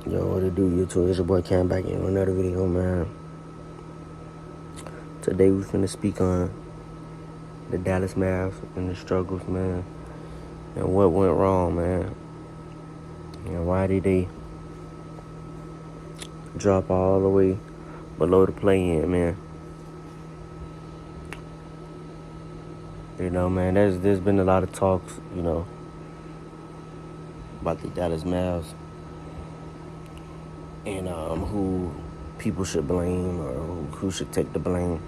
Yo, what it do, YouTube? It's your boy Cam back in with another video, man. Today we finna speak on the Dallas Mavericks and the struggles, man, and what went wrong, man, and why did they drop all the way below the play-in, man. You know, man, there's been a lot of talks, about the Dallas Mavs and who people should blame or who should take the blame.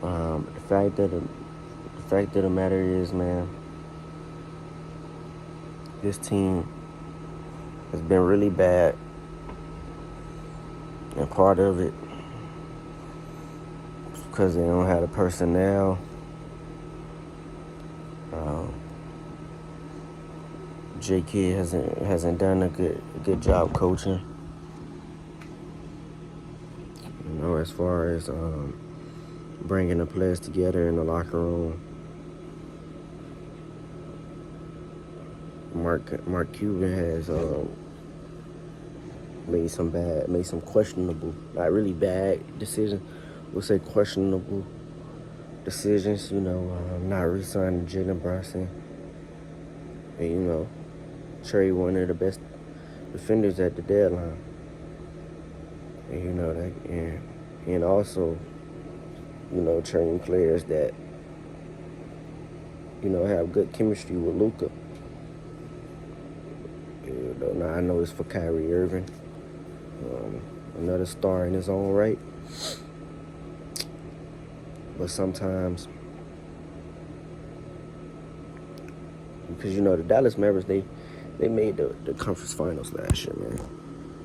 The fact of the matter is, man, this team has been really bad, and part of it is because they don't have the personnel. J.K. hasn't done a good job coaching. As far as bringing the players together in the locker room. Mark Cuban has made some questionable, not really bad decisions. We'll say questionable decisions. Not re-signing Jalen Brunson, and trade one of the best defenders at the deadline. And also, trading players that have good chemistry with Luka. Now I know it's for Kyrie Irving, another star in his own right. But sometimes, because the Dallas Mavericks, they made the conference finals last year, man.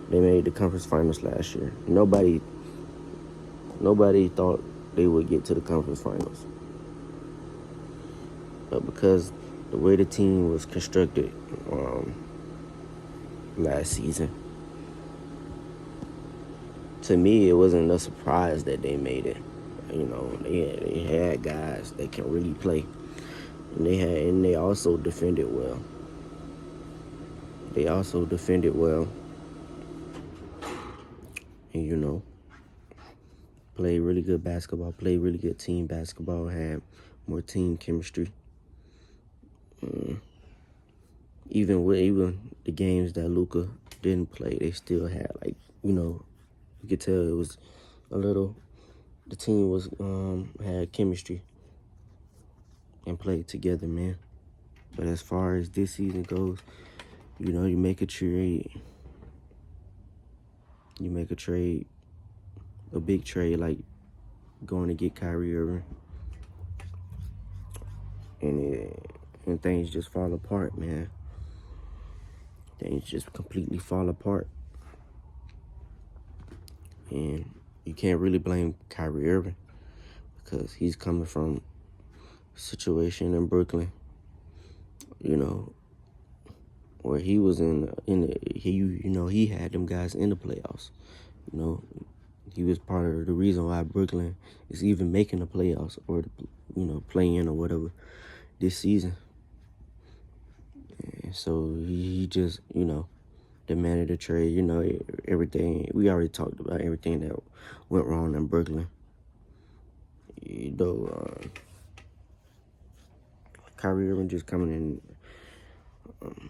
They made the conference finals last year. Nobody thought they would get to the conference finals. But because the way the team was constructed last season, to me, it wasn't a surprise that they made it. They had guys that can really play, and they also defended well. And played really good basketball, played really good team basketball, had more team chemistry. Even the games that Luka didn't play, they still had you could tell it was the team was had chemistry and played together, man. But as far as this season goes, you make a trade, a big trade, like going to get Kyrie Irving, and things just fall apart, man. Things just completely fall apart. And you can't really blame Kyrie Irving because he's coming from a situation in Brooklyn, where he was he had them guys in the playoffs. He was part of the reason why Brooklyn is even making the playoffs or playing or whatever this season. And so he just demanded a trade. Everything we already talked about, everything that went wrong in Brooklyn. Kyrie Irving just coming in.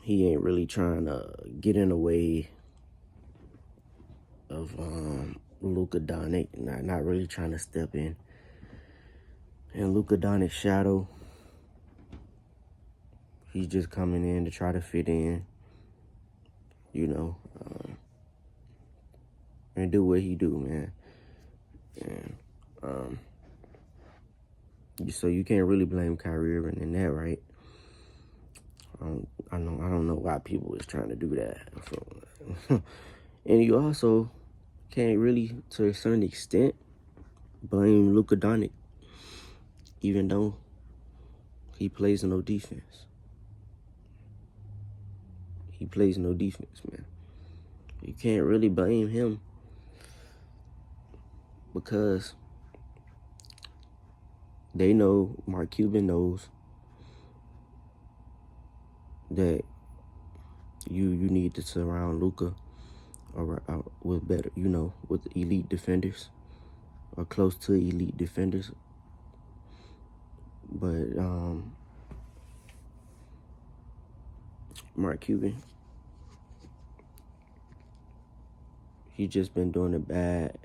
He ain't really trying to get in the way of Luka Doncic. Not really trying to step in Luka Doncic's shadow. He's just coming in to try to fit in, and do what he do, man. And so you can't really blame Kyrie Irving in that, right? I don't know why people is trying to do that. So, and you also can't really, to a certain extent, blame Luka Doncic, even though he plays no defense. He plays no defense, man. You can't really blame him because they know, Mark Cuban knows that You need to surround Luka with better, with elite defenders or close to elite defenders. But Mark Cuban, he's just been doing a bad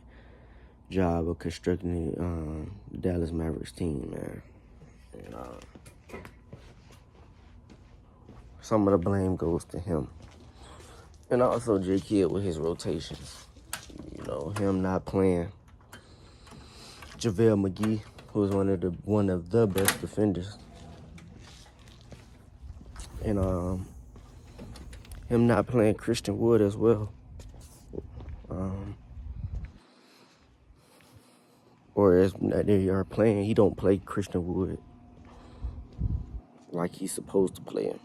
job of constructing the Dallas Mavericks team, man. And, some of the blame goes to him. And also J. Kidd with his rotations. Him not playing JaVale McGee, who was one of the best defenders. And him not playing Christian Wood as well. Or as they are playing, he don't play Christian Wood like he's supposed to play him.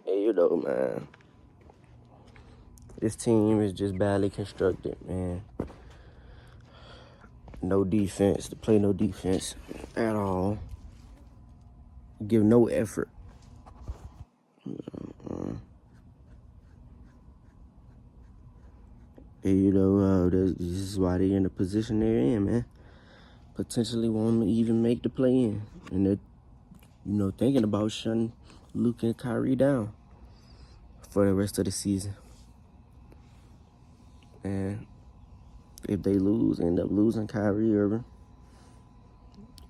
And man, this team is just badly constructed, man. No defense, to play no defense at all. Give no effort. And this is why they're in the position they're in, man. Potentially won't even make the play-in. And they're, thinking about shutting Luka and Kyrie down for the rest of the season. And if they end up losing Kyrie Irving,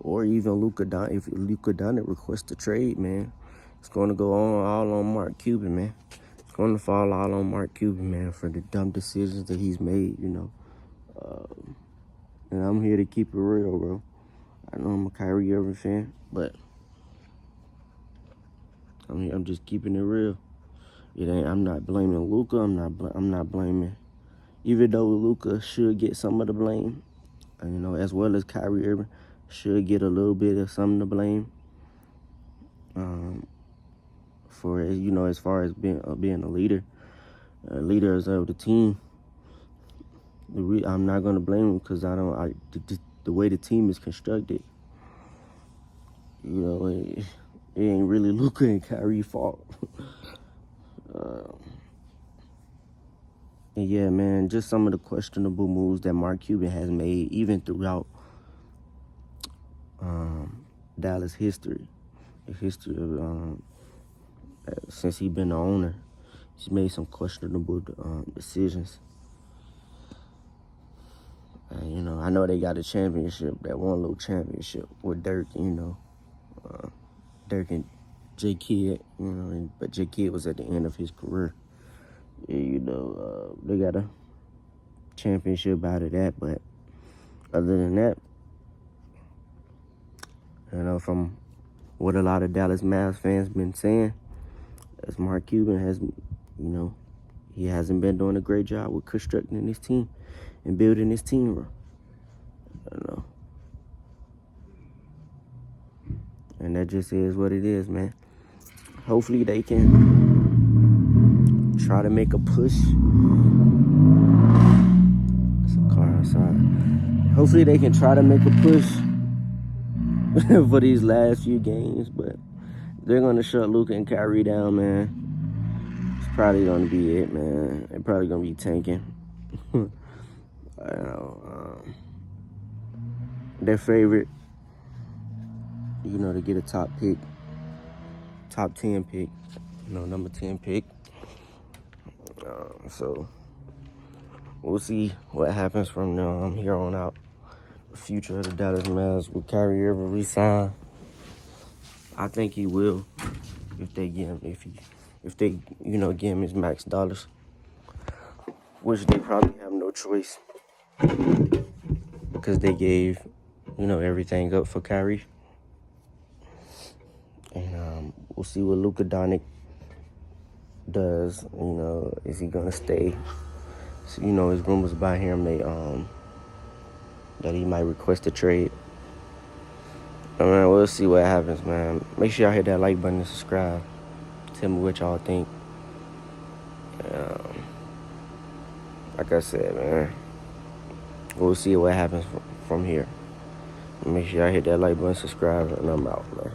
or even if Luka Doncic requests a trade, man, it's going to go all on Mark Cuban, man. It's going to fall all on Mark Cuban, man, for the dumb decisions that he's made, And I'm here to keep it real, bro. I know I'm a Kyrie Irving fan, but I'm just keeping it real. I'm not blaming Luka. I'm not blaming. Even though Luka should get some of the blame, as well as Kyrie Irving should get a little bit of some of the blame. For as far as being a leader, leaders of the team. I'm not gonna blame him because the way the team is constructed. It ain't really Luka and Kyrie's fault. And yeah, man, just some of the questionable moves that Mark Cuban has made, even throughout Dallas history. The history of since he's been the owner, he's made some questionable decisions. I know they got a championship, that one little championship with Dirk, Dirk and J. Kidd, but J. Kidd was at the end of his career. They got a championship out of that, but other than that, from what a lot of Dallas Mavs fans been saying, as Mark Cuban has, he hasn't been doing a great job with constructing his team and building his team. And that just is what it is, man. Hopefully they can try to make a push. There's a car outside. Hopefully they can try to make a push for these last few games, but they're going to shut Luka and Kyrie down, man. It's probably going to be it, man. They're probably going to be tanking. Their favorite, to get a top 10 pick, number 10 pick. So we'll see what happens from here on out. The future of the Dallas Mavs with Kyrie Irving resign. I think he will if they give him give him his max dollars, which they probably have no choice because they gave everything up for Kyrie. And we'll see what Luka Doncic does. Is he gonna stay? So, his rumors about him that he might request a trade. Man, we'll see what happens, man. Make sure y'all hit that like button and subscribe. Tell me what y'all think. Like I said, man, we'll see what happens from here. Make sure y'all hit that like button, subscribe, and I'm out, man.